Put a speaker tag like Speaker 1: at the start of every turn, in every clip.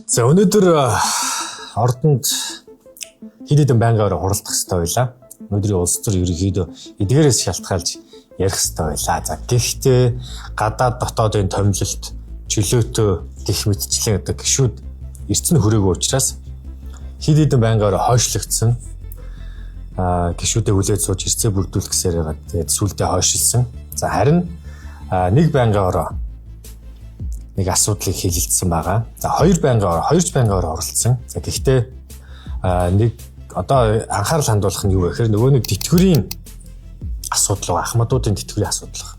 Speaker 1: За өнөөдөр ордонд хэд хэдэн байнгаараа хуралдах хэрэгтэй байлаа. Өнөөдрийн улс төр ерөнхийдөө эдгээрээс шалтгаалж ярих хэрэгтэй байлаа. За гэхдээ гадаад дотоодын томилолт чөлөөтөө гих мэтчлэн одоо гişүүд эрцэн хүрээгүй учраас хэд хэдэн байнгаараа хойшлогдсон. Гişүүдээ хүлээж сууж эрцээ бүрдүүлэх гэсээр байгаа. Тэгээд сүулдэ хойшилсан. За харин нэг байнгаараа нэг асуудлыг хэлэлцсэн байгаа. За хоёр байнгаараа оролцсон. За гэхдээ нэг одоо анхаарал хандуулах нь юу вэ гэхээр нөгөө нэг тэтгэврийн асуудал, ахмадуудын тэтгэврийн асуудал.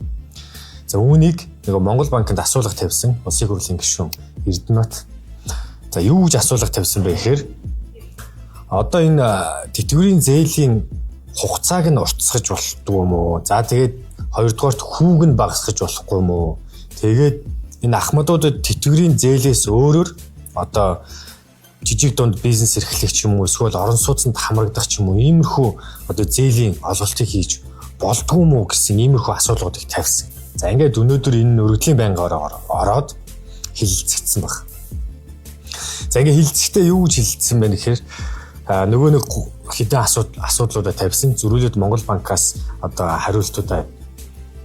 Speaker 1: За үүнийг нөгөө Монгол банкнд асуулга тавьсан улсын хурлын гишүүн Эрдэнэбат. За юу гэж асуулга тавьсан бэ гэхээр одоо энэ тэтгэврийн зээлийн хугацааг нь уртсгаж болтгоо юм уу? За тэгээд хоёрдугаарт хүүг нь багасгаж болохгүй юм уу? Тэгээд энэ ахмадуудад тэтгэврийн зээлээс өөрөөр одоо жижиг дунд бизнес эрхлэх ч юм уу эсвэл орон сууцнд хамрагдах ч юм уу иймэрхүү одоо зээлийн олголтыг хийж болдгоо юм уу гэсэн иймэрхүү асуулгуудыг тавьсан. За ингээд өнөөдөр энэ өргөдлийн байнгаараа ороод хэлэлцэгдсэн баг. За ингээд хэлэлцэхдээ юу гэж хэлэлцсэн бэ гэхээр нөгөө нэг хэдэн асуудлуудаа тавьсан. Зөрүүлээд Монгол банкаас одоо хариултуудаа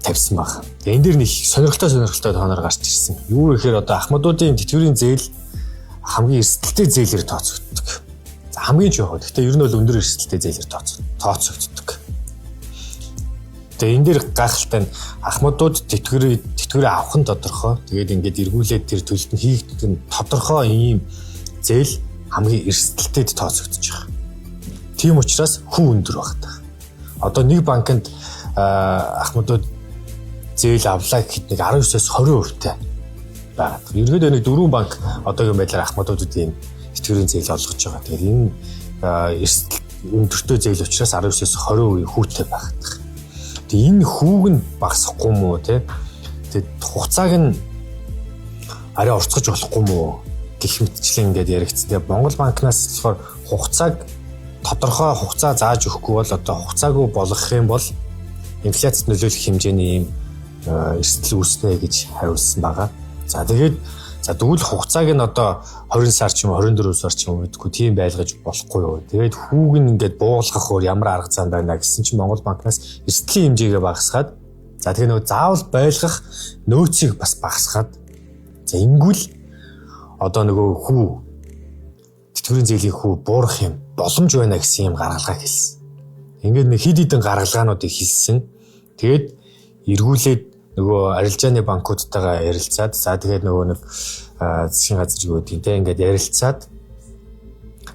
Speaker 1: тавьсан баг. Тэгээ энэ дэр нэг сонирхолтой тооноор гарч ирсэн. Юу гэхээр одоо ахмадуудын тэтгэврийн зээл хамгийн эрсдэлтэй зээлээр тооцогддог. За хамгийн ч яг. Гэхдээ ер нь бол өндөр эрсдэлтэй зээлээр тооцогддог. Тэгээ энэ дэр гайхалтай нь ахмадууд тэтгэврээ авах нь тодорхой. Тэгээд ингээд эргүүлээд тэр төлөлт нь хийгдэх нь тодорхой ийм зээл хамгийн эрсдэлтэд тооцогдож байгаа. Тийм учраас хүн өндөр багтаа. Одоо нэг банкнд ахмадууд зээл авлаа гэхэд нэг 19-с 20% байгаа. Ерөнхийдөө нэг 4 банк одоогийн байдлаар ахмадуудад ийм тэтгэврийн зээл олгож байгаа. Тэгэхээр энэ эрсдэл өндөртэй зээл учраас 19-с 20% хүүтэй байгаа. Тэгээ энэ хүүг нь багасахгүй юм уу те? Тэгээд хугацааг нь арай уртгаж болохгүй юм уу? Гэх мэтчлэн ингээд яригдсан. Тэгээ Монгол банкнаас болохоор тодорхой хугацаа зааж өгөхгүй бол одоо хугацаагүй болгох юм бол инфляцид нөлөөлөх хэмжээний ийм эрсдэл үүснэ гэж хариулсан байгаа. За тэгээд тэгвэл хугацааг нь одоо 20 сар ч юм уу 24 сар ч юм уу гэдэггүй тийм байлгаж болохгүй юу. Тэгээд хүүг нь ингээд буулгах өөр ямар арга зам байна гэсэн чинь Монгол банкнаас эрсдлийн хэмжээгээ багасгаад за тэгээд нөгөө заавал байлгах нөөцийг бас багасгаад за ингэвэл одоо нөгөө хүү тэтгэврийн зээлийн хүү буурах юм боломж байна гэсэн юм гаргалгаа хэлсэн. Ингээд нэг хэд хэдэн гаргалгаануудыг хэлсэн. Тэгээд эргүүлээд нөгөө арилжааны банкудтайгаа ярилцаад за тэгээд нөгөө нэг засгийн газар юу гэдэг те ингээд ярилцаад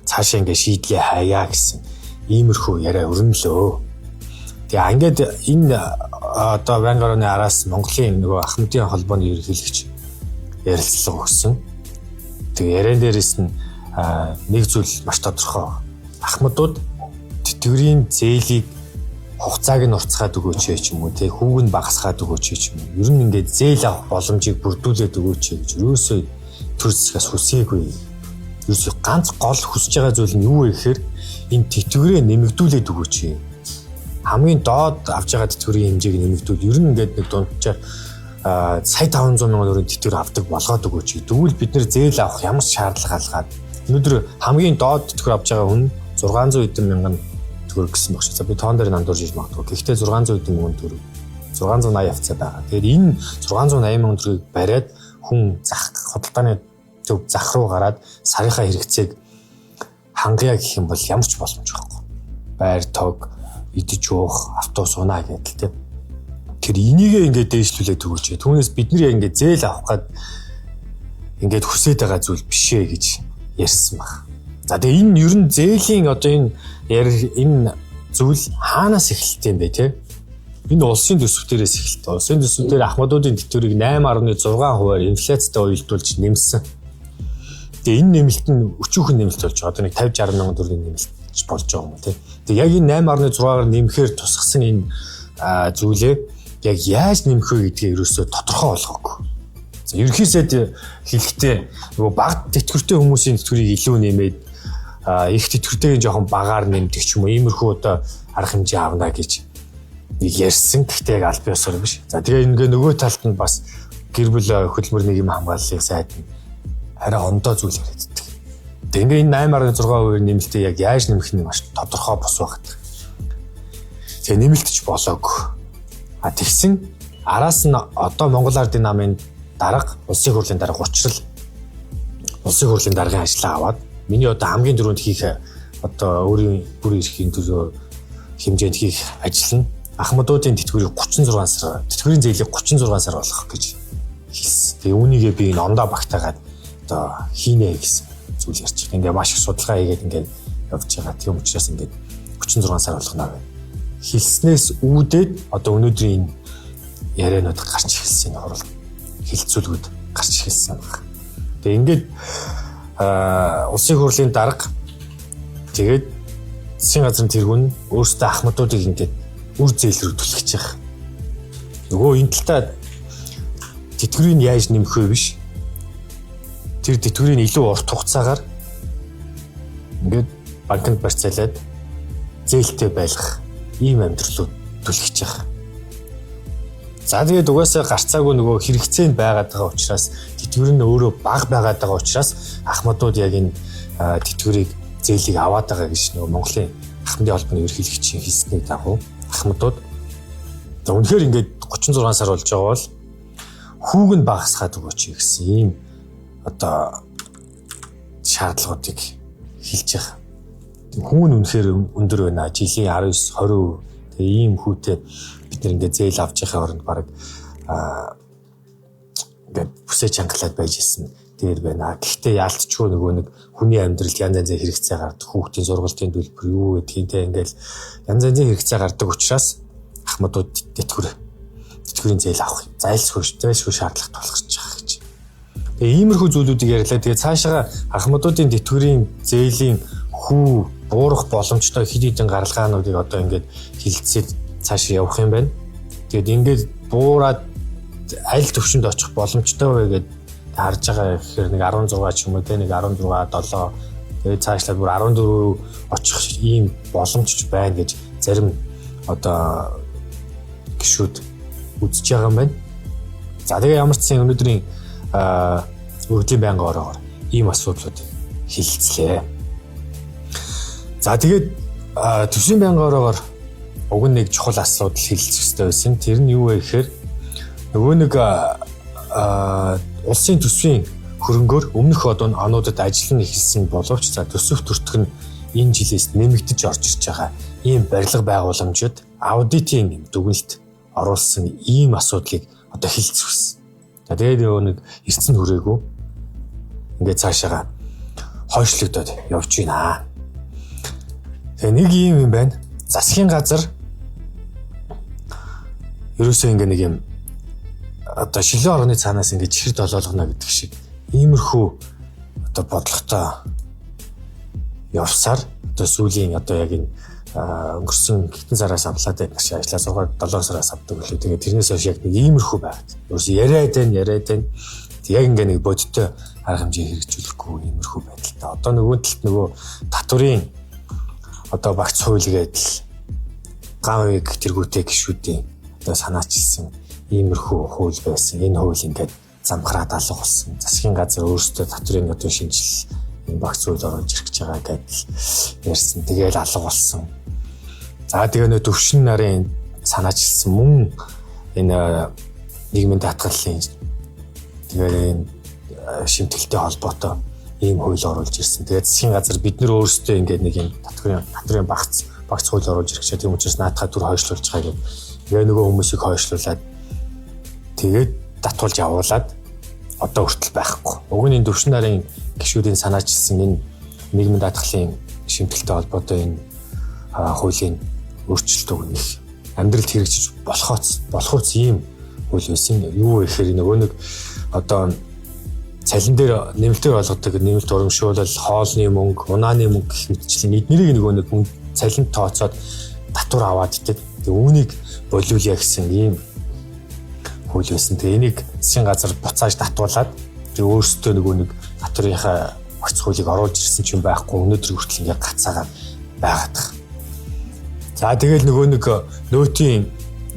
Speaker 1: цаашаа ингээд шийдлээ хаяа гэсэн иймэрхүү яриа өрнөлөө. Тэгээ ингээд энэ одоо байнгын орны араас Монголын нөгөө ахмадын холбооны ерөнхийлөгч ярилцлага өгсөн. Тэгээ яриан дээрээс нь нэг зүйл маш тодорхой. Ахмадууд тэтгэврийн зээлийг хугацааг нь уртсгаад өгөөч ч юм уу тий хүүг нь багасгаад өгөөч ч юм уу. Ер нь ингээд зээл авах боломжийг бүрдүүлээд өгөөч гэж ерөөсөө төр засгаас хүсээгүй. Ерөөсөө ганц гол хүсэж байгаа зүйл нь юу вэ гэхээр энэ тэтгэврээ нэмэгдүүлээд өгөөч. Хамгийн доод авж байгаа тэтгэврийн хэмжээг нэмэгдүүл. Ер нь ингээд нэг дунджаар сая 500 мянган төгрөгийн тэтгэвэр авдаг болгоод өгөөч. Тэгвэл бид нэр зээл авах ямар шаардлага алгаад өнөөдөр хамгийн доод тэтгэвэр авж байгаа хүн 600 эдэн мянган төгрөг гэсэн багш. За би тоон дээр нандуурж иж магадгүй. Гэхдээ 600 эдэн мянган төгрөг 680 авцаа байгаа. Тэгэхээр энэ 680 мянган төгрөгийг бариад хүн худалдааны төв зах руу гараад сарынхаа хэрэгцээг хангая гэх юм бол ямар ч боломж байхгүй. Байр тог, идэж уух, автобус унаа гэдэг тийм. Тэр энийгээ ингээд дээшлүүлээд өгөөч. Түүнээс бид нэр ингээд зээл авах гээд ингээд хүсээд байгаа зүйл биш ээ гэж ярьсан баг. За тэгээ энэ ер нь зээлийн одоо энэ зүйл хаанаас эхэлдэг юм бэ те? Энэ улсын төсвүүдээс эхэлдэг. Улсын төсвүүдээр ахмадуудын тэтгэврийг 8.6%-аар инфляцтай уялдуулж нэмсэн. Тэгээ энэ нэмэлт нь өчүүхэн нэмэлт болж байгаа. Одоо нэг 50-60 мянган төгрөгийн нэмэлт болж байгаа юм те. Тэгээ яг энэ 8.6%-аар нэмэхээр тусгасан энэ зүйлээ яг яаж нэмэх вэ гэдгийг ерөөсөө тодорхой болгоогүй. За ерөнхийдөө хэлэхдээ нөгөө бага тэтгэвртэй хүмүүсийн тэтгэврийг илүү нэмээд их тэтгэвртэйг жоохон багаар нэмдэг ч юм уу иймэрхүү одоо арга хэмжээ авна гэж нэг ярьсан. Гэхдээ яг аль биесээр биш. За тэгээ ингээ нөгөө талд нь бас гэр бүл хөдөлмөр нийгмийн хамгааллын сайд нь арай ондоо зүйл яригддаг. Тэгээ энэ 8.6% нэмэлтээ яг яаж нэмэх нь маш тодорхой бос багт. Тэгээ нэмэлтч болоогүй. Тэгсэн араас нь одоо Монгол Ардын намын дарга улсын хурлын дарга учрал улсын хурлын даргын ажлаа аваад миний одоо хамгийн дөрөнд хийх одоо өөрийн бүр эрхийн төлөө хэмжээнд хийх ажил нь Ахмадуудын тэтгэврийг 36 сар тэтгэврийн зээлийг 36 сар болгох гэж хэлсэн. Тэгээ үүнийгээ би энэ ондоо багтаагаад одоо хийнэ гэсэн зүйл ярьчих. Ингээ маш их судалгаа хийгээд ингээ явж байгаа. Тийм учраас ингээ 36 сар болгоно гэж хэлснээс үүдээд одоо өнөөдрийн ярианууд гарч эхэлсэн энэ хурал хилцүүлгүүд гарч эхэлсэн байна. Тэгээ ингээд улсын хурлын дарга тэгээд засгийн газрын тэргүүн өөрсдөө Ахмадуудыг ингээд үр зээл рүү түлхэж байгаа. Нөгөө энэ талаа тэтгэврийг яаж нэмэх вэ биш. Тэр тэтгэврийг илүү урт хугацаагаар ингээд банкнд барьцаалаад зээлтэй байлгах ийм амьдралууд түлхэж байгаа. За тэгээд угаасаа гарцаагүй нөгөө хэрэгцээнд байгаад байгаа учраас тэтгэвэр нь өөрөө бага байгаад байгаа учраас Ахмадууд яг энэ тэтгэврийг зээлийг аваад байгаа гэж нөгөө Монголын Ахмадын холбооны ерөнхийлөгчийн хэлсний дагуу Ахмадууд үнэхээр ингээд 36 сар болж байгаа бол хүүг нь багасгаад өгөөч гэсэн ийм одоо шаардлагуудыг хэлж байгаа. Хүүг нь үнэхээр өндөр байна. Жилийн 19 20 тэгээ ийм хүүтэй бид нэр ингээд зээл авч явахын оронд баг ингээд бүсээ чангалаад байж исэн дээр байна. Гэхдээ яалтчгүй нөгөө нэг хүний амьдралд янз янзын хэрэгцээ гардаг. Хүүхдийн сургалтын төлбөр юу гэдгийг те ингээд янз янзын хэрэгцээ гардаг учраас Ахмадууд тэтгэврийн зээл авах зайлшгүй шаардлага тулгарч байгаа гэж. Тэгээ иймэрхүү зүйлүүдийг ярьлаа. Тэгээ цаашаа Ахмадуудын тэтгэврийн зээлийн хүү буурах боломжтой хэд хэдэн гаргалгаануудыг одоо ингээд хилцээд цаашаа явах юм байна. Тэгээд ингээд буураад аль төвшөнд очих боломжтой вэ гэдээ харж байгаа гэхээр нэг 16 ч юм уу те нэг 16 7 тэгээд цаашлаад бүр 14 очих ийм боломжч байна гэж зарим одоо гишүүд үзэж байгаа юм байна. За тэгээ ямар ч сан өнөөдрийн өвлийн байнгын ороогоор ийм асуудлууд хилцлээ. За тэгээд төсвийн байнгын ороогоор уг нэг чухал асуудал хэлэлцэх хэрэгтэй байсан. Тэр нь юу вэ гэхээр нөгөө нэг улсын төсвийн хөрөнгөөр өмнөх онуудад ажиллана эхэлсэн боловч за төсөв төртг нь энэ жилээс нэмэгдэж орж ирж байгаа ийм барилга байгууламжууд аудитын дүгнэлт оруулсан ийм асуудлыг одоо хэлцэх хүссэн. За тэгээд нөгөө нэг эрдэнэ хүрээгүй ингээд цаашаага хойшлогдоод явж байна. Тэгээ нэг юм байна. Засгийн газар ерөөсөө ингээ нэг юм одоо шилэн орны цаанаас ингээ чихэр долоолгоно гэдэг шиг иймэрхүү одоо бодлоготой явсаар одоо сүүлийн одоо яг энэ өнгөрсөн хэдэн сараас авлаад байх шиг ажиллаа 7 сараас авдаг үлээ. Тэгээ тэрнээс хойш яг нэг иймэрхүү байгаад. Ерөөсөө яриад байна. Яг ингээ нэг бодиттой арга хэмжээ хэрэгжүүлэхгүй иймэрхүү байдалтай. Одоо нөгөө талд нөгөө татврын одоо багц хууль гэдэл гавыг тэргүүтэй гişүүдийн одоо санаачилсан иймэрхүү хууль байсан. Энэ хууль ингээд замхраад алга болсон. Засгийн газар өөрсдөө татврын одоо шинжил энэ багц хууль оруулж ирэх гэж байгаа гэдэл ярьсан. Тэгээл алга болсон. За тэгээ нөө төвшин нарын санаачилсан мөн энэ нийгмийн даатгалын тэгээд энэ шимтгэлтэй холбоотой ийм хууль оруулж ирсэн. Тэгээд засгийн газар бид нөр өөрсдөө ингээд нэг юм татврын багц хууль оруулж ирэх чинь тийм учраас наадхаа түр хойшлуулж байгаа гэдэг. Тэгээ нөгөө хүмүүсийг хойшлуулад тэгээд татуулж явуулаад одоо хүртэл байхгүй. Уг нь энэ төвшин нарын гишүүдийн санаачилсан энэ нийгмийн даатгалын шимтгэлтэй холбоотой энэ хуулийн өөрчлөлт өгнөх амьдралд хэрэгжиж болохоос ийм хууль байсан. Юу вэ гэхээр нөгөө нэг одоо цалин дээр нэмэлтээр олгодог нэмэлт урамшуулал, хоолны мөнгө, унааны мөнгө гэх мэтчлэн эднэрийг нөгөө нэг цалин тооцоод татвар аваад идэг. Тэгээ үүнийг болиулъя гэсэн ийм хууль байсан. Тэгээ энийг засгийн газар буцааж татуулаад тэгээ өөрсдөө нөгөө нэг татврынхаа багц хуулийг оруулж ирсэн ч юм байхгүй. Өнөөдөр хүртэл ингээд гацаагаад байгаад. За тэгэл нөгөө нэг нөөтийн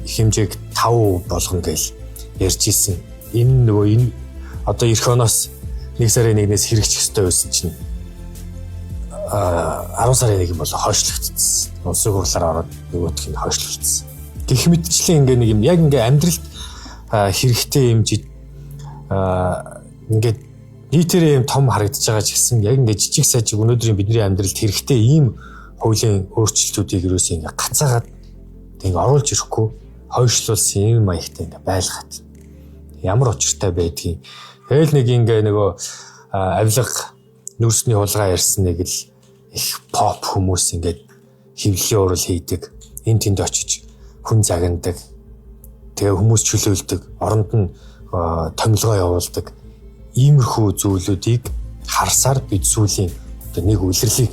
Speaker 1: хэмжээг 5% болгоно гэж ярьж исэн. Энэ нөгөө энэ одоо эх оноос 1 сарын 1-ээс хэрэгжих ёстой байсан чинь 10 сарын 1 бол хойшлогдсон. Улсын хурлаар ороод нөгөөх нь хойшлогдсон. Гэх мэтчлэн ингээ нэг юм яг ингээ амьдралд хэрэгтэй юм ингээд нийтээрээ юм том харагдаж байгаа ч гэсэн яг ингээ жижиг сажиг өнөөдрийн бидний амьдралд хэрэгтэй ийм хуулийн өөрчлөлтүүдийг юусэн ингээ гацаагаад ингээ оруулж ирэхгүй хойшлуулсан юм маягтай ингээ байлгаад ямар учиртай байдгийг. Тэгэл нэг ингээ нөгөө авилга нүрсний хулгай ярьсан нэг л их pop хүмүүс ингээд хөвлийн урал хийдэг, энэ тэнд очиж хүн загнадаг. Тэгээ хүмүүс чөлөөлдөг, оронд нь томилгоо явуулдаг. Иймэрхүү зүйлүүдийг харсаар бид сүүлийн одоо нэг үлрэлийг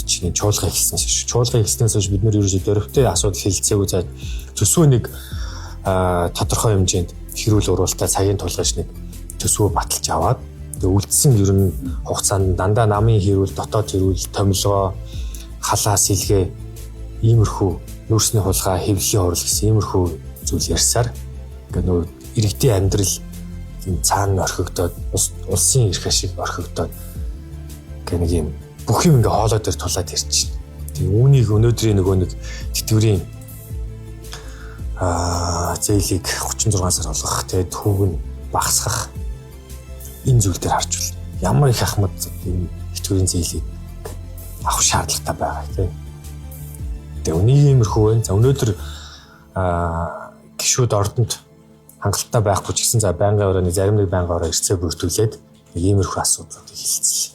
Speaker 1: чинь чуулга эхэлсэн шүү. Чуулга эхэлснээс хойш бид нэр ерөөсөө дөрөвтэй асуудал хэлцээгүй за төсвөө нэг тодорхой хэмжээнд хэрүүл уруултаа цагийн тулгаж нэг төсвөө баталж аваад тэгээ үлдсэн ер нь хугацаанд дандаа намын хэрүүл, дотоод хэрүүл, томилгоо, халаа, сэлгээ иймэрхүү нүүрсний хулгай, хэвлэлийн хурал гэсэн иймэрхүү зүйл ярьсаар ингээ нөө иргэдийн амьдрал цаана орхигдоод улсын эрх ашиг орхигдоод ингээ нэг юм бүх юм ингээ хоолой дээр тулаад ирж байна. Тэгээ үүнийг өнөөдрийн нөгөө нэг тэтгэврийн зээлийг 36 сар болгох, тэгээд хүүг нь багасгах энэ зүйл дээр харж байна. Ямар их ахмад энэ тэтгэврийн зээлийг авах шаардлагатай байгаа тийм. Тэгээ үнийг иймэрхүү байна. За өнөөдөр гишүүд ордонд хангалттай байхгүй ч гэсэн за байнгын орооны зарим нэг байнгын ороо эрсцээ бүртгүүлээд иймэрхүү асуудлуудыг хэлцлээ.